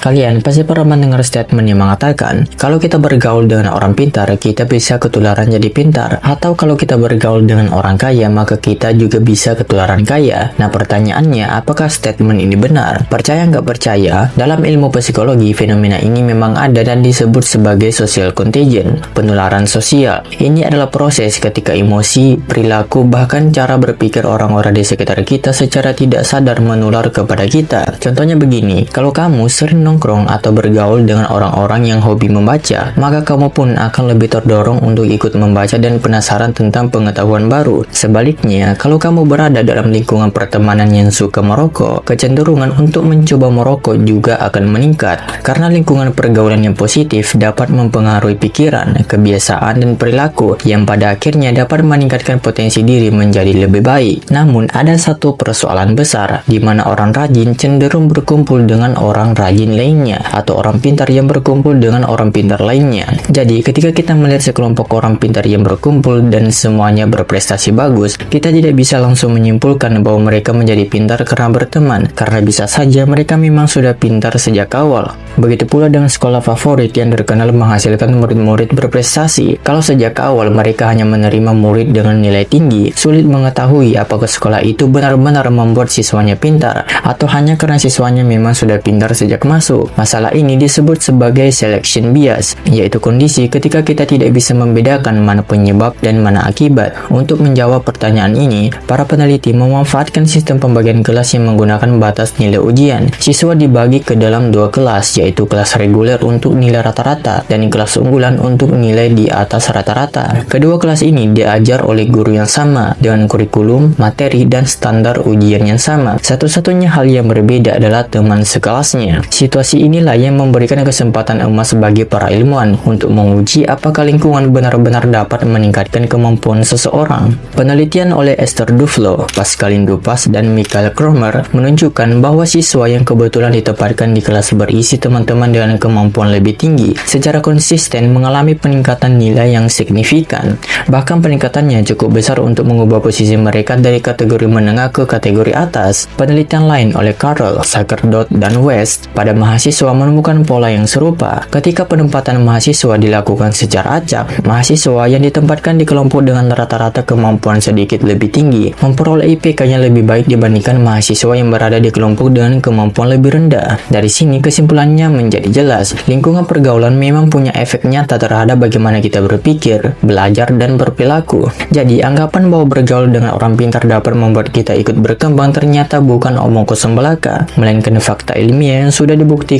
Kalian pasti pernah mendengar statement yang mengatakan, kalau kita bergaul dengan orang pintar, kita bisa ketularan jadi pintar. Atau kalau kita bergaul dengan orang kaya, maka kita juga bisa ketularan kaya. Nah, pertanyaannya, apakah statement ini benar? Percaya nggak percaya, dalam ilmu psikologi, fenomena ini memang ada dan disebut sebagai social contagion, penularan sosial. Ini adalah proses ketika emosi, perilaku, bahkan cara berpikir orang-orang di sekitar kita secara tidak sadar menular kepada kita. Contohnya begini, kalau kamu sering nongkrong atau bergaul dengan orang-orang yang hobi membaca, maka kamu pun akan lebih terdorong untuk ikut membaca dan penasaran tentang pengetahuan baru. Sebaliknya, kalau kamu berada dalam lingkungan pertemanan yang suka merokok, kecenderungan untuk mencoba merokok juga akan meningkat, karena lingkungan pergaulan yang positif dapat mempengaruhi pikiran, kebiasaan, dan perilaku yang pada akhirnya dapat meningkatkan potensi diri menjadi lebih baik. Namun, ada satu persoalan besar, di mana orang rajin cenderung berkumpul dengan orang rajin lainnya, atau orang pintar yang berkumpul dengan orang pintar lainnya. Jadi, ketika kita melihat sekelompok orang pintar yang berkumpul dan semuanya berprestasi bagus, kita tidak bisa langsung menyimpulkan bahwa mereka menjadi pintar karena berteman, karena bisa saja mereka memang sudah pintar sejak awal. Begitu pula dengan sekolah favorit yang terkenal menghasilkan murid-murid berprestasi. Kalau sejak awal mereka hanya menerima murid dengan nilai tinggi, sulit mengetahui apakah sekolah itu benar-benar membuat siswanya pintar, atau hanya karena siswanya memang sudah pintar sejak masuk. Masalah ini disebut sebagai selection bias, yaitu kondisi ketika kita tidak bisa membedakan mana penyebab dan mana akibat. Untuk menjawab pertanyaan ini, para peneliti memanfaatkan sistem pembagian kelas yang menggunakan batas nilai ujian. Siswa dibagi ke dalam dua kelas, yaitu kelas reguler untuk nilai rata-rata dan kelas unggulan untuk nilai di atas rata-rata. Kedua kelas ini diajar oleh guru yang sama, dengan kurikulum, materi, dan standar ujian yang sama. Satu-satunya hal yang berbeda adalah teman sekelasnya. Situasi inilah yang memberikan kesempatan emas bagi para ilmuwan untuk menguji apakah lingkungan benar-benar dapat meningkatkan kemampuan seseorang. Penelitian oleh Esther Duflo, Pascaline Dupas, dan Michael Kromer menunjukkan bahwa siswa yang kebetulan ditempatkan di kelas berisi teman-teman dengan kemampuan lebih tinggi secara konsisten mengalami peningkatan nilai yang signifikan. Bahkan peningkatannya cukup besar untuk mengubah posisi mereka dari kategori menengah ke kategori atas. Penelitian lain oleh Carroll, Sakerdot, dan West pada mahasiswa menemukan pola yang serupa. Ketika penempatan mahasiswa dilakukan secara acak, mahasiswa yang ditempatkan di kelompok dengan rata-rata kemampuan sedikit lebih tinggi memperoleh IPK-nya lebih baik dibandingkan mahasiswa yang berada di kelompok dengan kemampuan lebih rendah. Dari sini kesimpulannya menjadi jelas, lingkungan pergaulan memang punya efek nyata terhadap bagaimana kita berpikir, belajar, dan berperilaku. Jadi, anggapan bahwa bergaul dengan orang pintar dapat membuat kita ikut berkembang ternyata bukan omong kosong belaka, melainkan fakta ilmiah yang sudah dibuktikan